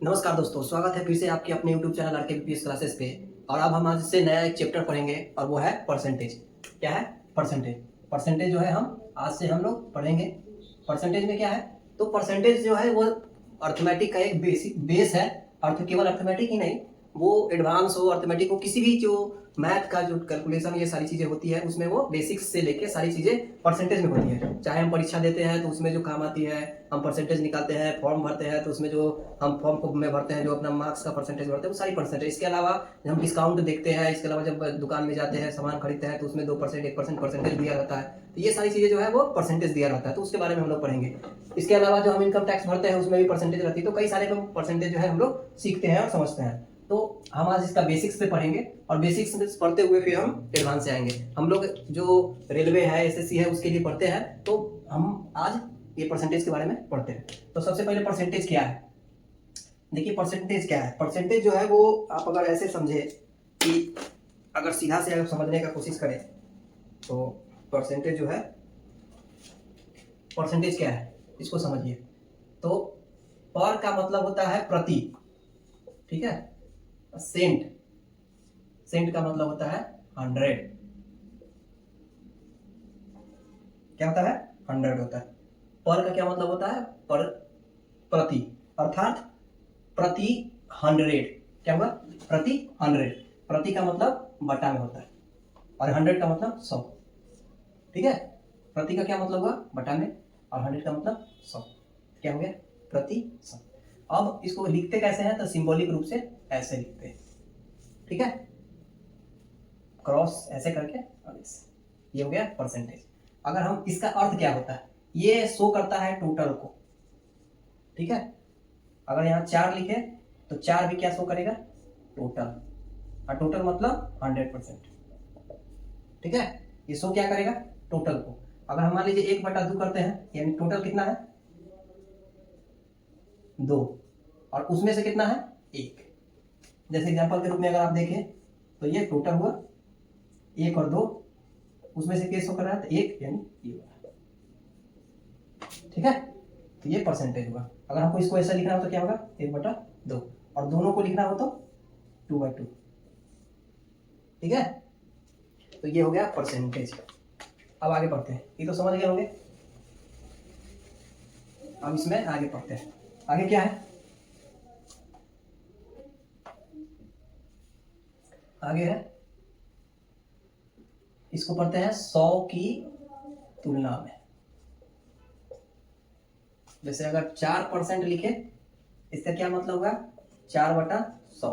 नमस्कार दोस्तों, स्वागत है फिर से आपके अपने YouTube channel RK PPS classes पे। और अब हम आज से नया एक चैप्टर पढ़ेंगे और वो है परसेंटेज। क्या है? परसेंटेज। परसेंटेज जो है हम आज से हम लोग पढ़ेंगे। परसेंटेज में क्या है? तो परसेंटेज जो है वो अर्थमेटिक का एक बेसिक बेस है। अर्थ केवल अर्थमेटिक ही नहीं, वो एडवांस हो, अर्थमेटिक हो, किसी भी जो मैथ का जो कैलकुलेशन ये सारी चीज़ें होती है उसमें वो बेसिक्स से लेके सारी चीज़ें परसेंटेज में होती है। चाहे हम परीक्षा देते हैं तो उसमें जो काम आती है, हम परसेंटेज निकालते हैं, फॉर्म भरते हैं तो उसमें जो हम फॉर्म को में भरते हैं, जो अपना मार्क्स का परसेंटेज भरते हैं, वो सारी परसेंटेज। इसके अलावा हम डिस्काउंट देखते हैं, इसके अलावा जब दुकान में जाते हैं सामान खरीदते हैं तो उसमें 2% 1% परसेंटेज दिया रहता है। तो ये सारी चीज़ें जो है वो परसेंटेज दिया रहता है, तो उसके बारे में हम लोग पढ़ेंगे। इसके अलावा जो हम इनकम टैक्स भरते हैं उसमें भी परसेंटेज रहती है। तो कई सारे परसेंटेज जो है हम लोग सीखते हैं और समझते हैं। तो हम आज इसका बेसिक्स पे पढ़ेंगे और बेसिक्स पढ़ते हुए फिर हम एडवांस से आएंगे। हम लोग जो रेलवे है, एसएससी है, उसके लिए पढ़ते हैं, तो हम आज ये परसेंटेज के बारे में पढ़ते हैं। तो सबसे पहले परसेंटेज क्या है? देखिए परसेंटेज क्या है। परसेंटेज जो है वो आप अगर ऐसे समझे कि अगर सीधा से अगर समझने का कोशिश करें तो परसेंटेज जो है, परसेंटेज क्या है इसको समझिए। तो पर का मतलब होता है प्रति, ठीक है। सेंट, सेंट का मतलब होता है 100। क्या होता है? 100 होता है। पर का क्या मतलब होता है? पर, प्रति, अर्थात प्रति 100। क्या हुआ? प्रति 100। प्रति का मतलब बटा में होता है और 100 का मतलब 100, ठीक है। प्रति का क्या मतलब हुआ? बटा में, और 100 का मतलब 100। क्या हो गया? प्रति 100। अब इसको लिखते कैसे हैं? तो सिंबॉलिक रूप से ऐसे लिखते हैं, ठीक है। क्रॉस ऐसे करके और ऐसे, ये हो गया परसेंटेज। अगर हम इसका अर्थ क्या होता है, ये शो करता है टोटल को, ठीक है। अगर यहाँ 4 लिखे तो 4 भी क्या शो करेगा? टोटल। और टोटल मतलब 100%, ठीक है। ये शो क्या करेगा? टोटल को। अगर हम मान लीजिए 1/2 करते हैं, यानी टोटल कितना है? 2, और उसमें से कितना है? 1। जैसे एग्जांपल के रूप में अगर आप देखें तो ये टोटल हुआ 1 और 2, उसमें से क्या शो कर रहा है? तो 1, यानी ये हुआ, ठीक है। तो ये परसेंटेज हुआ। अगर हमको इसको ऐसा लिखना हो तो क्या होगा? 1/2, और दोनों को लिखना हो तो 2/2, ठीक है। तो ये हो गया परसेंटेज। अब आगे पढ़ते हैं। ये तो समझ गए होंगे। अब इसमें आगे पढ़ते हैं। आगे क्या है? आगे है, इसको पढ़ते हैं 100 की तुलना में। जैसे अगर 4% लिखे, इसका क्या मतलब होगा? 4/100,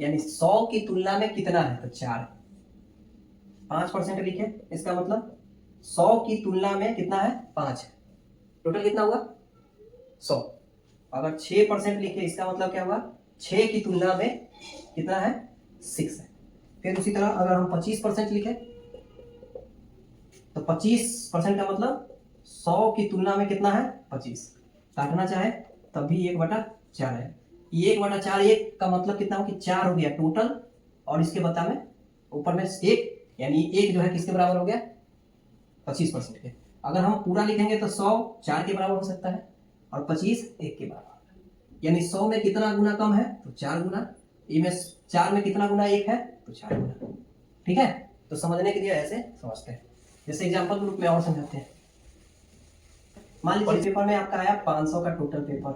यानी 100 की तुलना में कितना है? तो 4। 5% लिखे, इसका मतलब 100 की तुलना में कितना है? 5 है। टोटल कितना हुआ? 100। अगर 6% लिखे, इसका मतलब क्या हुआ? 6 की तुलना में कितना है? 6 है। फिर उसी तरह अगर हम 25% लिखे तो 25% का मतलब 100 की तुलना में कितना है? 25। काटना चाहे तब भी 1/4 है। ये 1/4, एक का मतलब कितना हो कि 4 हो गया टोटल, और इसके बता में ऊपर में 1, यानी 1 जो है किसके बराबर हो गया? 25% के। अगर हम पूरा लिखेंगे तो 100 4 के बराबर हो सकता है और 25 1 के बराबर। यानी 100 में कितना गुना कम है? तो 4 गुना। इनमें 4 में कितना गुना 1 है? तो 4 गुना, ठीक है। तो समझने के लिए ऐसे समझते हैं। जैसे एग्जांपल के रूप में और समझाते हैं। मान लीजिए पेपर में आपका आया 500 का टोटल पेपर,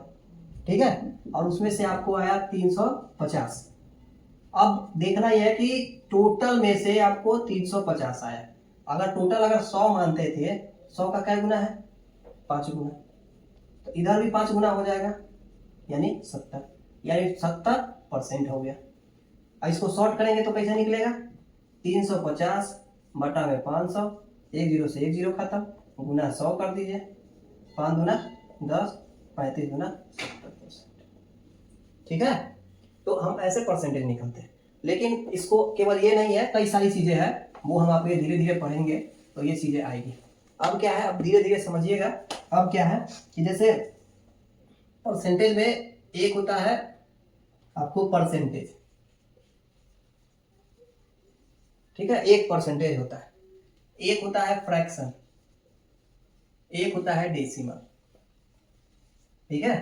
ठीक है, और उसमें से आपको आया 350। अब देखना यह है कि टोटल में से आपको 350 आया। अगर टोटल अगर 100 मानते थे, 100 का क्या गुना है? 5 गुना। तो इधर भी 5 गुना हो जाएगा, यानी 70, यानी 70% हो गया। अब इसको शॉर्ट करेंगे तो कैसे निकलेगा? 350 बटा में 500, 1 0 से 1 0 खत्म, गुना 100 कर दीजिए। 5 गुना 10, 35 गुना 70%, ठीक है। तो हम ऐसे परसेंटेज निकलते हैं। लेकिन इसको केवल ये नहीं है, कई सारी चीजें हैं, वो हम आपको धीरे धीरे पढ़ेंगे तो ये चीजें आएगी। अब क्या है? अब धीरे धीरे समझिएगा। अब क्या है कि जैसे परसेंटेज में एक होता है आपको परसेंटेज, ठीक है, एक परसेंटेज होता है। एक होता है फ्रैक्शन, एक होता है डेसिमल, ठीक है।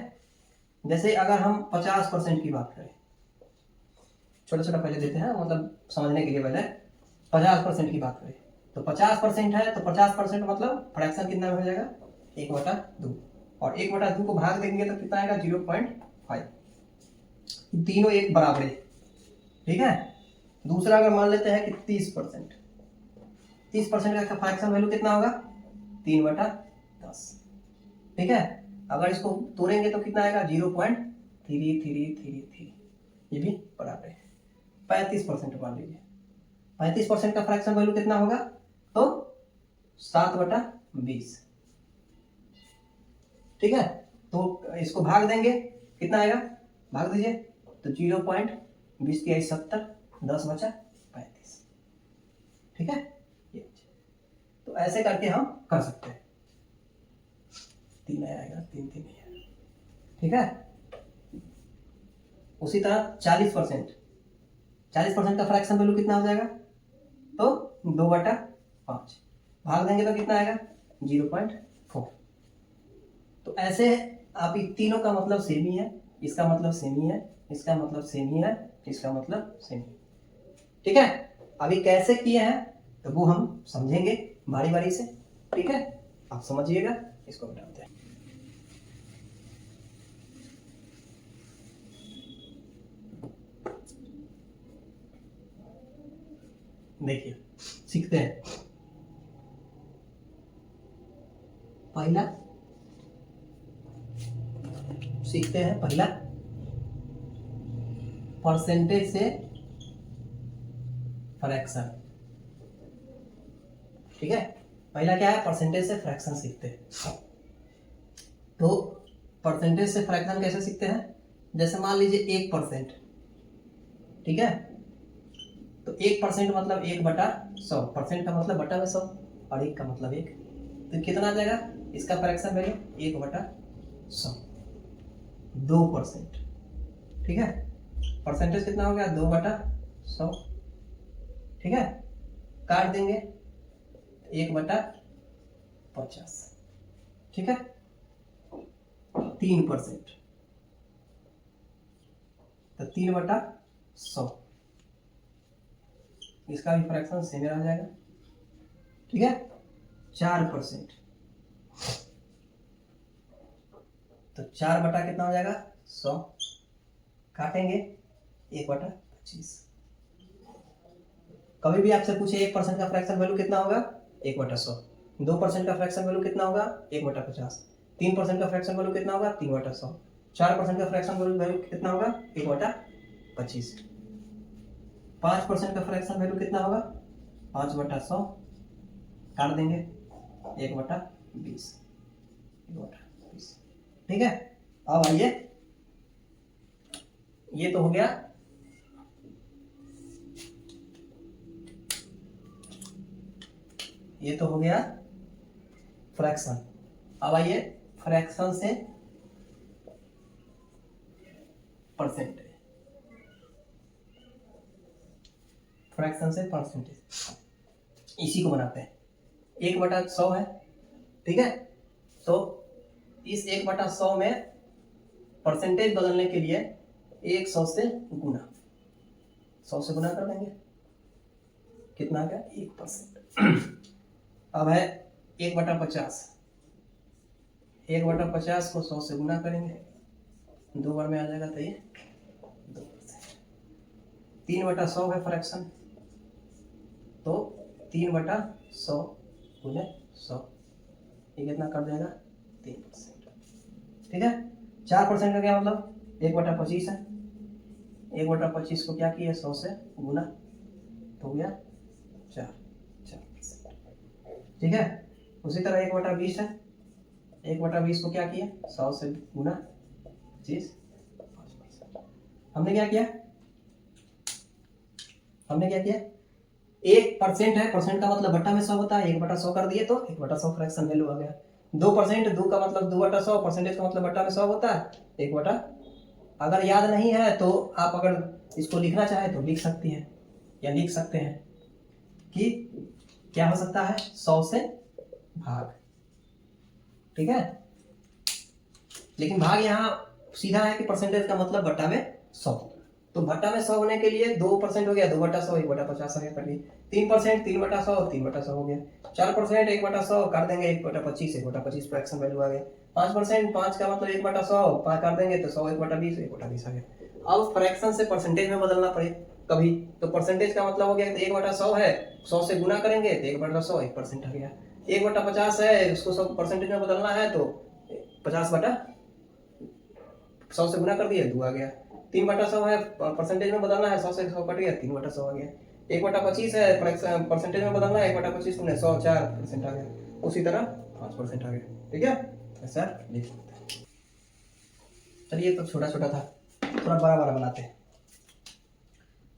जैसे अगर हम 50% की बात करें, छोटा छोटा पहले देते हैं मतलब समझने के लिए, पहले 50% की बात करें तो 50% है तो 50% मतलब फ्रैक्शन कितना हो जाएगा 1/2, और 1/2 को भाग देंगे तो कितना आएगा 0.5। तीनों एक बराबर है, ठीक है। दूसरा अगर मान लेते हैं कि 30%, 30% का फ्रैक्शन वैल्यू कितना होगा 3/10, ठीक है। अगर इसको तोड़ेंगे तो कितना आएगा 0.3333, ये भी बराबर है 35% मान लीजिए। 35% का फ्रैक्शन वैल्यू कितना होगा तो 7/20, ठीक है। तो इसको भाग देंगे कितना आएगा, भाग दीजिए तो 0.20 की 70, 10/35, ठीक है। ये तो ऐसे करके हम कर सकते हैं। 3 आएगा, 3 3 नहीं आएगा, ठीक है। उसी तरह 40%, 40% का फ्रैक्शन वैल्यू कितना हो जाएगा तो 2/5, भाग देंगे तो कितना आएगा 0.4। तो ऐसे आप तीनों का मतलब सेम ही है, इसका मतलब सेम ही है, इसका मतलब सेम ही है, इसका मतलब सेम ही, ठीक है। अभी कैसे किए हैं तो वो हम समझेंगे बारी बारी से, ठीक है। आप समझिएगा, इसको बताते हैं। देखिए सीखते हैं। पहला सीखते हैं, पहला परसेंटेज से फ्रैक्शन, ठीक है। पहला क्या है, परसेंटेज से फ्रैक्शन सीखते हैं। तो परसेंटेज से फ्रैक्शन कैसे सीखते हैं, जैसे मान लीजिए 1%, ठीक है। तो 1% मतलब 1/100, परसेंट का मतलब बटा में 100 और 1 का मतलब 1, तो कितना आ जाएगा इसका फ्रैक्शन वैल्यू 1/100, 2%, ठीक है। परसेंटेज कितना हो गया 2/100, ठीक है। काट देंगे 1/50, ठीक है। 3%, तो 3/100, इसका भी फ्रैक्शन सेम आ जाएगा, ठीक है। 4%, तो 4 कितना हो जाएगा 100, काटेंगे 1/25। कभी भी आपसे पूछे 1% का फ्रैक्शन वैल्यू कितना होगा 1/100, 2% का फ्रैक्शन वैल्यू कितना होगा 1/50, 3% का फ्रैक्शन वैल्यू कितना होगा 3/100, 4% का फ्रैक्शन वैल्यू कितना होगा 1/25, 5% का फ्रैक्शन वैल्यू कितना होगा 5/100, काट देंगे 1/20, 1/20, ठीक है। अब आइए, ये तो हो गया फ्रैक्शन। अब आइए फ्रैक्शन से परसेंटेज, फ्रैक्शन से परसेंटेज इसी को बनाते हैं। 1/100 है, ठीक है। तो इस 1/100 में परसेंटेज बदलने के लिए 100 से गुना, 100 से गुना कर देंगे, कितना आ गया 1%। अब है 1/50, 1/50 को 100 से गुना करेंगे, 2 बार में आ जाएगा तो ये 2%। 3/100 है फ्रैक्शन, तो 3/100 गुने 100, ये कितना कर देगा 3%, ठीक है। 4% का क्या मतलब 1/25 है, 1/25 को क्या किया 100 से गुना, तो हो गया 4%, ठीक है। उसी तरह 1/20 है, 1/20 को क्या किया 100 से गुना 25, 5%। हमने क्या किया 1% है, परसेंट का मतलब बट्टा में 100 होता है, 1/100 कर दिए तो 1/100 फ्रैक्शन वैल्यू आ गया। 2%, 2 का मतलब 2/100, परसेंटेज का मतलब बट्टा में 100 होता है, 1/। अगर याद नहीं है तो आप अगर इसको लिखना चाहे तो लिख सकती हैं, या लिख सकते हैं कि क्या हो सकता है 100 से भाग, ठीक है। लेकिन भाग यहाँ सीधा है कि परसेंटेज का मतलब बट्टा में 100। तो भट्टा में 100 होने के लिए 2% हो गया 2/100, 1/50 आ गया कट गई। 3% 3/100, 3/100 हो गया। 4% 1/100 कर देंगे 1/25, 1/25 फ्रैक्शन वैल्यू आ गया। 5% 5 का मतलब 1/100 5 कर देंगे तो 100 1/20, 1/20 आ गया। अब फ्रैक्शन से परसेंटेज में बदलना पड़े कभी, तो परसेंटेज का मतलब हो गया 1/100 है, 100 से गुना करेंगे तो 1/100 1% आ गया। 1/50 है, उसको 100 परसेंटेज में बदलना है तो 50/100 से गुना कर दिए 2 आ गया। 3/100 है, परसेंटेज में बदलना है, 100 से 100 कट गया 3/100 आ गया। 1/25 है, परसेंटेज में बदलना है, 1/25 में 100 4% आ गया। उसी तरह 5% आ गया। ठीक है, ऐसा लिख सकते हैं। चलिए तो छोटा छोटा था, थोड़ा बड़ा बड़ा बनाते हैं।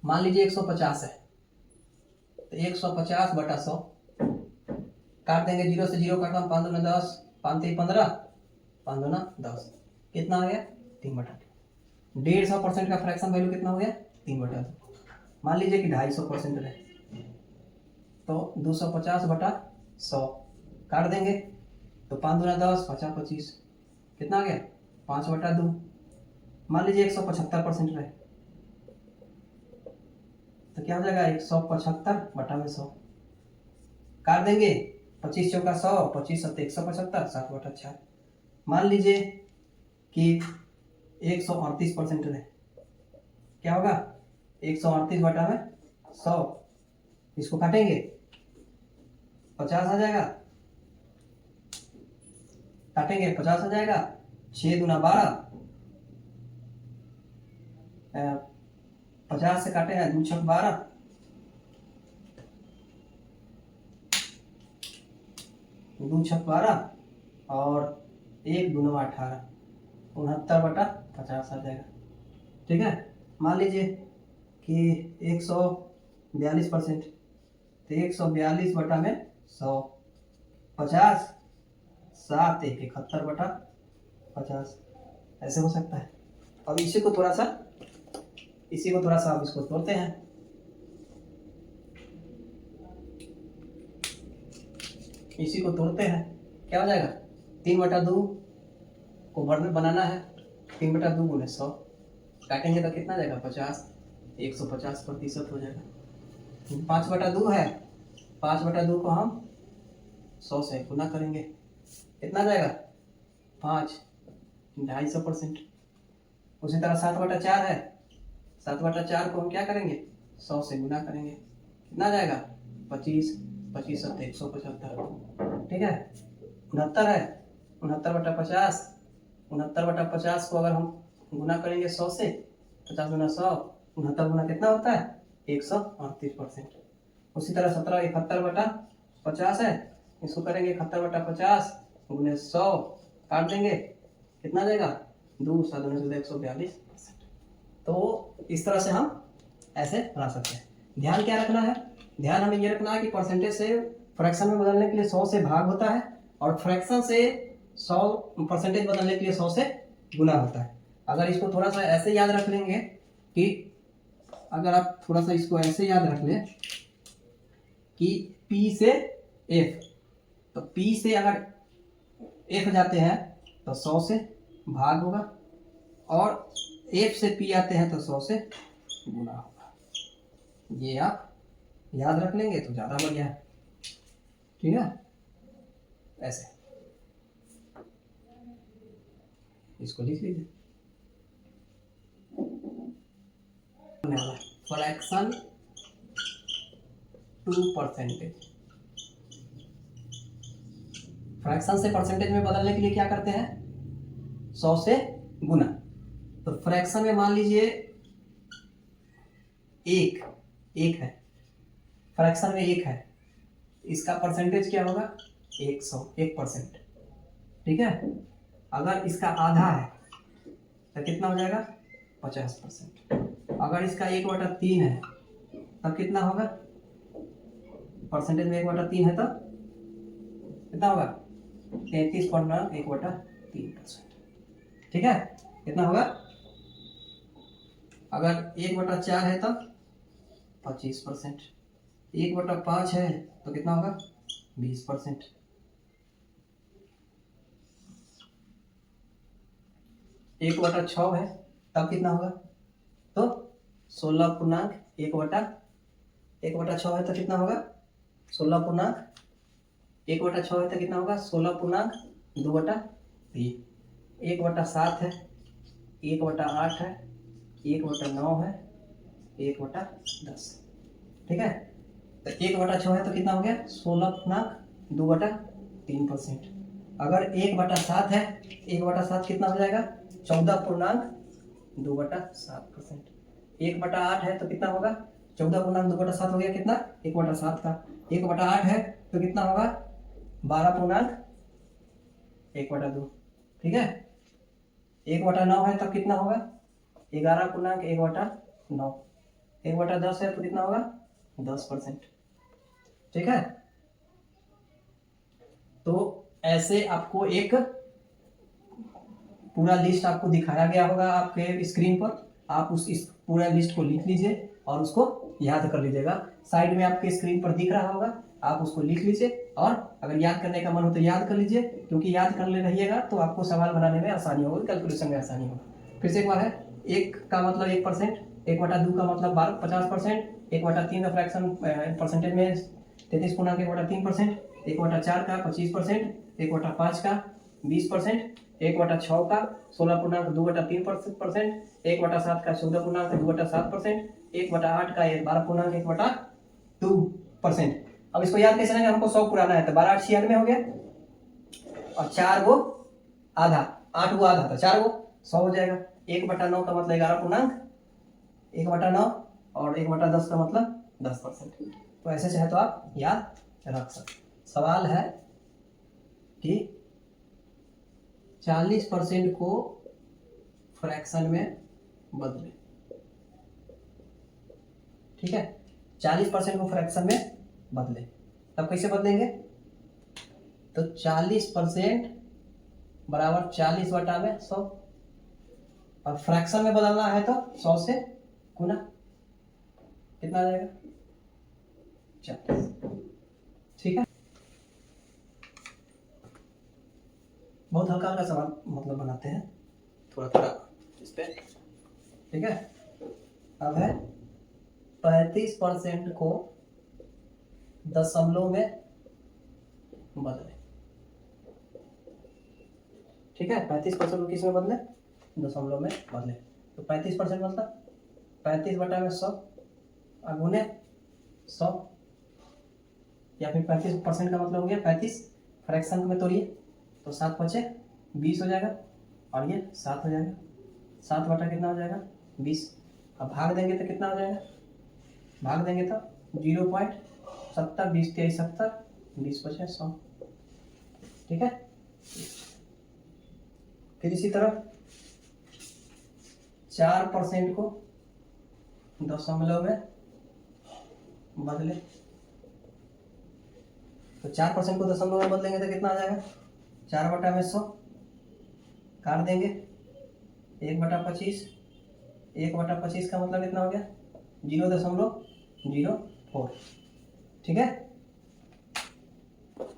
मान लीजिए 150 है, तो 150/100 काट देंगे, 0 से 0 काटना, 5 दूना 10, 5 3 15, 5 दूना 10, कितना आ गया 3/2। 150% का फ्रैक्शन वैल्यू कितना हो गया 3/2। मान लीजिए कि 250% रहे, तो 250/100 काट देंगे, तो 5 दूना 10, 5 25, कितना आ गया 5/2। मान लीजिए 175% रहे, तो क्या हो जाएगा 175/100 काट देंगे, 25 चौका 100, 25 सत्ते 175, 7/4। मान लीजिए कि 138% रहे, क्या होगा 138/100, इसको काटेंगे 50 आ जाएगा, काटेंगे 50 आ जाएगा, 6 दूना 12, 50 से काटे हैं 2 छक 12, 2 छक 12 और 1 दूना 18, 69/50 आ जाएगा। ठीक है, मान लीजिए कि 142%, तो 142/100, 50, 7 1 71/50, ऐसे हो सकता है। अब इसी को थोड़ा सा आप इसको तोड़ते हैं। इसी को तोड़ते हैं, क्या हो जाएगा 3/2 को वर्ग बनाना है, 3/2 गुने 100 काटेंगे तो कितना जाएगा 50, 150% हो जाएगा। 5/2 है, 5/2 को हम 100 से गुना करेंगे, कितना जाएगा 5, 250%। उसी तरह 7/4 है, 7/4 को हम क्या करेंगे 100 से गुना करेंगे, कितना जाएगा 25, 25 सत्ते 175। ठीक है, 69 है, 69/50, 69/50 को अगर हम गुना करेंगे 100 से, 50 गुना 100, 69 गुना कितना होता है 138%। उसी तरह 17 71/50 है, इसको करेंगे 71/50 गुने 100, काट देंगे, कितना जाएगा 2 7 142%। तो इस तरह से हम ऐसे बना सकते हैं। ध्यान क्या रखना है, ध्यान हमें ये रखना है कि परसेंटेज से फ्रैक्शन में बदलने के लिए 100 से भाग होता है, और फ्रैक्शन से 100% बदलने के लिए 100 से गुना होता है। अगर इसको थोड़ा सा ऐसे याद रख लेंगे कि अगर आप थोड़ा सा इसको ऐसे याद रख लें कि P से F, तो P से अगर F जाते हैं तो 100 से भाग होगा, और F से P आते हैं तो 100 से गुना होगा। ये आप याद रख लेंगे तो ज़्यादा बढ़िया है। ठीक है, ऐसे इसको लिख लीजिए, फ्रैक्शन टू परसेंटेज। फ्रैक्शन से परसेंटेज में बदलने के लिए क्या करते हैं 100 से गुना। तो फ्रैक्शन में मान लीजिए एक है, फ्रैक्शन में 1 है, इसका परसेंटेज क्या होगा 1%। ठीक है, अगर इसका आधा है तो कितना हो जाएगा 50%। अगर इसका 1/3 है तब कितना होगा, परसेंटेज में 1/3 है तब कितना होगा 33.1/3%। ठीक है, कितना होगा, अगर 1/4 है तब 25%, 1/5 है तो कितना होगा 20%। 1/6 है, तब कितना होगा? तो 16.1/6 है तो कितना होगा? 16.1/6 है तो कितना होगा? 16.2/3। 1/7 है, 1/8 है, 1/9 है, 1/10। ठीक है, तो 1/6 है तो कितना हो गया? 16.2/3%। अगर 1/7 है, 1/7 कितना हो जाएगा? 14.2/7%। 1/8 है तो कितना होगा? 14.2/7 हो गया कितना? 1/7 का। 1/8 है तो कितना होगा? 12.1/2। ठीक है, 1/9 है तब कितना होगा? 11.1/9। 1/10 है तो कितना होगा? 10%। ठीक है, तो ऐसे आपको एक पूरा लिस्ट आपको दिखाया गया होगा आपके स्क्रीन पर। आप इस पूरा लिस्ट को लिख लीजिए और उसको याद कर लीजिएगा। साइड में आपके स्क्रीन पर दिख रहा होगा, आप उसको लिख लीजिए और अगर याद करने का मन हो तो याद कर लीजिए, क्योंकि याद कर ले रहिएगा तो आपको सवाल बनाने में आसानी होगी, कैलकुलेशन में आसानी होगी। फिर से एक बार है, 1 का मतलब 1%, 1/2 का मतलब 50%, 1/3 का फ्रैक्शन परसेंटेज में 33.1/3%, 1/4 का 25%, 1/5 का 20%, 1/6 का 16.2/3%, 1/7 का 14.2/7%, 1/8 का 12.1/2%। अब इसको याद कैसे करेंगे? हमको 100 पुराना है तो 12 8 96 हो गया और 4 गो आधा, 8 गो आधा, तो 4 गो 100 हो जाएगा। 1/9 का मतलब 11.1/9 और 1/10 का मतलब 10%। तो ऐसे चाहे तो आप याद रख सकते। सवाल है कि 40% को फ्रैक्शन में बदले। ठीक है, 40% को फ्रैक्शन में बदले, तब कैसे बदलेंगे? तो 40% बराबर 40/100 और फ्रैक्शन में बदलना है तो 100 से गुना, कितना आ जाएगा? 40। ठीक है, बहुत हल्का हल्का सवाल मतलब बनाते हैं, थोड़ा थोड़ा इस पे। ठीक है, अब है 35% को दशमलव में बदले। ठीक है, 35% को किस में बदले? दशमलव में बदले। तो 35% मतलब 35/100 गुने 100, या फिर 35% का मतलब हो गया 35 फ्रैक्शन में तोड़िए तो 7×5 = 20 हो जाएगा और ये 7 हो जाएगा। 7 बटा कितना हो जाएगा? 20। अब भाग देंगे तो कितना हो जाएगा? भाग देंगे तो 0.70, 20 23 70, 20 बचे 100। ठीक है, फिर इसी तरह 4% को दशमलव में बदले। तो 4% को दशमलव में बदलेंगे तो कितना आ जाएगा? 4/100 काट देंगे, 1/25, 1/25 का मतलब कितना हो गया? 0.04। ठीक है,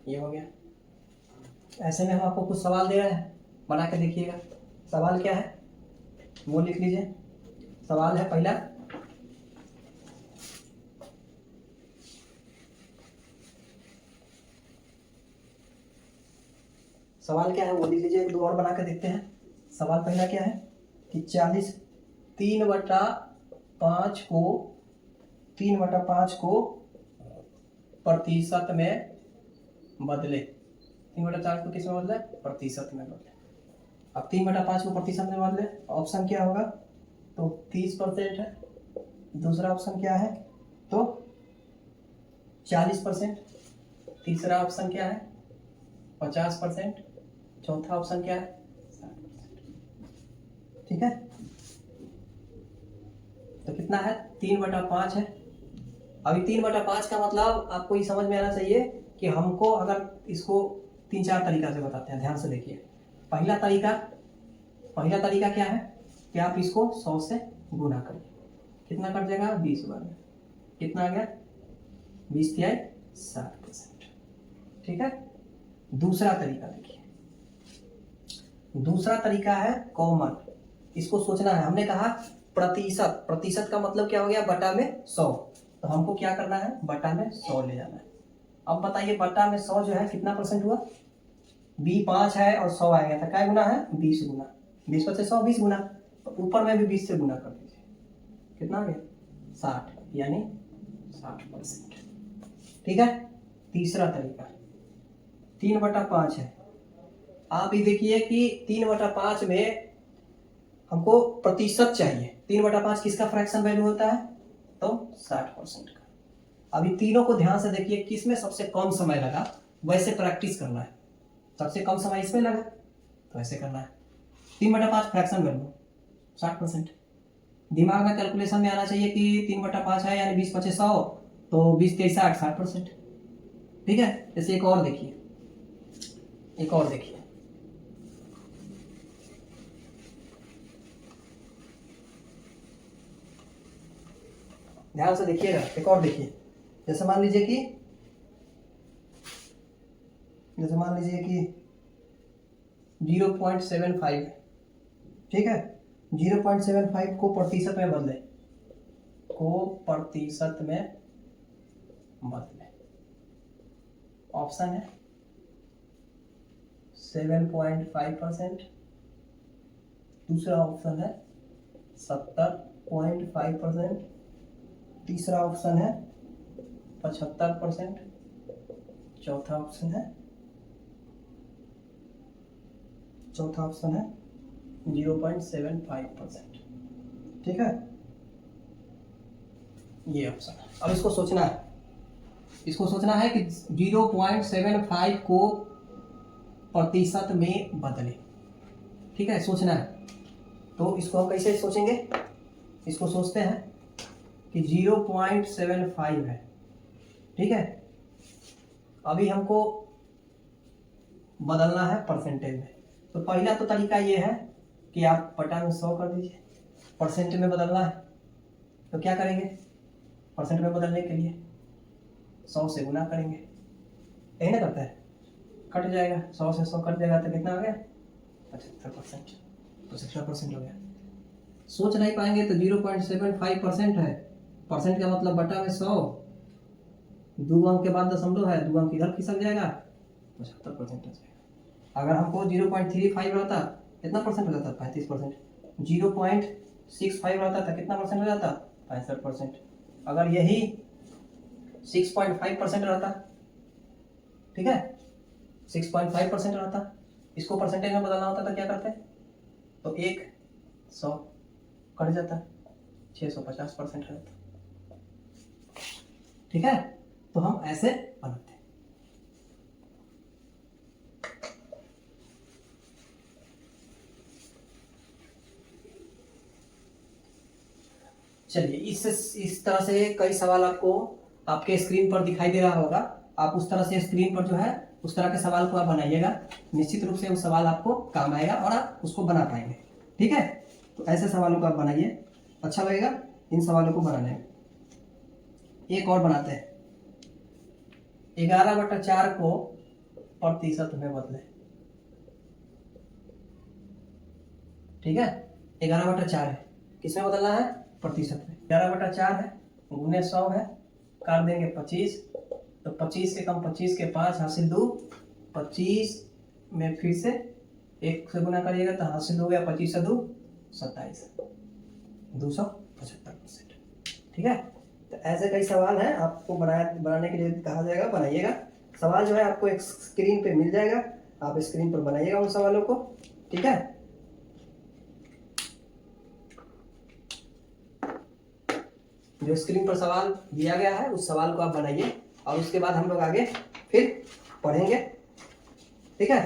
ये हो गया। ऐसे में हम आपको कुछ सवाल दे रहे हैं, बना के देखिएगा। सवाल क्या है वो लिख लीजिए। सवाल है पहला, सवाल क्या है वो लिख लीजिए। 1 2 और बना के देखते हैं। सवाल पहला क्या है कि 3/5 को 3/5 को प्रतिशत में बदले। 3/4 को किस में बदले? प्रतिशत में बदले। अब 3/5 को प्रतिशत में बदले, ऑप्शन क्या होगा? तो 30% है। दूसरा ऑप्शन क्या है? तो 40%। तीसरा ऑप्शन क्या है? 50%। चौथा ऑप्शन क्या है? 60%। ठीक है, तो कितना है? 3/5 है। अभी 3/5 का मतलब आपको ये समझ में आना चाहिए कि हमको अगर इसको 3 4 तरीका से बताते हैं, ध्यान से देखिए। पहला तरीका क्या है कि आप इसको 100 से गुना करिए। कितना कट जाएगा? 20 बार में कितना आ गया? 20 तिहाई 60%। ठीक है, दूसरा तरीका देखिए। दूसरा तरीका है कॉमन। इसको सोचना है। हमने कहा प्रतिशत, प्रतिशत का मतलब क्या हो गया, बटा में 100। तो हमको क्या करना है, बटा में 100 ले जाना है। अब बताइए बटा में 100 जो है कितना परसेंट हुआ, बी 5 है और 100 आएगा तो क्या गुना है, 20 गुना, 20 बचे 100, 20 गुना। तो ऊपर में भी 20 से गुना कर दीजिए, कितना आ गया 60, यानी 60%। ठीक है। तीसरा तरीका 3/5 है। आप ये देखिए कि 3/5 में हमको प्रतिशत चाहिए। 3/5 किसका फ्रैक्शन वैल्यू होता है, तो 60% का। अभी तीनों को ध्यान से देखिए, किसमें सबसे कम समय लगा वैसे प्रैक्टिस करना है। सबसे कम समय इसमें लगा तो ऐसे करना है। 3/5 फ्रैक्शन वैल्यू 60%। दिमाग में कैलकुलेशन में आना चाहिए कि 3/5 है यानी 20 × 100, तो 20 × 60 60%। ठीक है। जैसे एक और देखिए, एक और देखिए, ध्यान से देखिएगा, एक और देखिए। जैसे मान लीजिए कि 0.75 है। ठीक है। 0.75 को प्रतिशत में बदले, ऑप्शन है 7.5%, दूसरा ऑप्शन है 70.5%, तीसरा ऑप्शन है 75%, चौथा ऑप्शन है 0.75%। ठीक है, ये ऑप्शन है। अब इसको सोचना है कि 0.75 को प्रतिशत में बदले। ठीक है, सोचना है। तो इसको हम कैसे सोचेंगे, इसको सोचते हैं कि 0.75 है। ठीक है। अभी हमको बदलना है परसेंटेज में। तो पहला तो तरीका ये है कि आप बटा में 100 कर दीजिए। परसेंट में बदलना है तो क्या करेंगे, परसेंट में बदलने के लिए 100 से गुना करेंगे। यही ना करता है, कट जाएगा, 100 से 100 कट जाएगा तो कितना आ गया 75%। 75% हो गया। सोच नहीं पाएंगे तो 0.75% है, परसेंट का मतलब बटा में 100, 2 अंक के बाद दशमलव है, 2 अंक इधर खिसक जाएगा, 75% हो जाएगा। अगर हमको 0.35 रहता कितना परसेंट हो जाता, 35%। 0.65 रहता था कितना परसेंट हो जाता, 65%। अगर यही 6.5% रहता, ठीक है, 6.5% रहता, इसको परसेंटेज में बदलना होता तो क्या करते, तो 100 कट जाता, 650% रहता। ठीक है, तो हम ऐसे बनाते हैं। चलिए, इस तरह से कई सवाल आपको आपके स्क्रीन पर दिखाई दे रहा होगा। आप उस तरह से स्क्रीन पर जो है उस तरह के सवाल को आप बनाइएगा, निश्चित रूप से वो सवाल आपको काम आएगा और आप उसको बना पाएंगे। ठीक है, तो ऐसे सवालों को आप बनाइए, अच्छा लगेगा इन सवालों को बनाने में। एक और बनाते हैं, 11/4 को प्रतिशत में बदले। ठीक है, 11/4 है, किसमें बदलना है, प्रतिशत में। 11/4 है, गुने 100 है, काट देंगे 25, तो 25 से कम 25 के 5 हासिल 2, 25 में फिर से 1 से गुना करिएगा तो हासिल हो गया 25 से 2 27, 275%। ठीक है, तो ऐसे कई सवाल हैं, आपको बनाने के लिए कहा जाएगा, बनाइएगा। सवाल जो है आपको एक स्क्रीन पे मिल जाएगा, आप स्क्रीन पर बनाइएगा उन सवालों को। ठीक है, जो स्क्रीन पर सवाल दिया गया है उस सवाल को आप बनाइए और उसके बाद हम लोग आगे फिर पढ़ेंगे। ठीक है,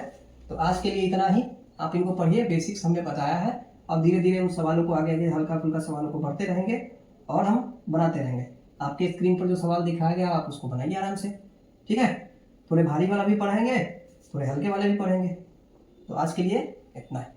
तो आज के लिए इतना ही। आप इनको पढ़िए, बेसिक्स हमने बताया है, और धीरे धीरे उन सवालों को आगे आगे हल्का फुल्का सवालों को भरते रहेंगे और हम बनाते रहेंगे। आपके स्क्रीन पर जो सवाल दिखाया गया आप उसको बनाइए आराम से। ठीक है, थोड़े भारी वाला भी पढ़ेंगे, थोड़े हल्के वाले भी पढ़ेंगे। तो आज के लिए इतना है।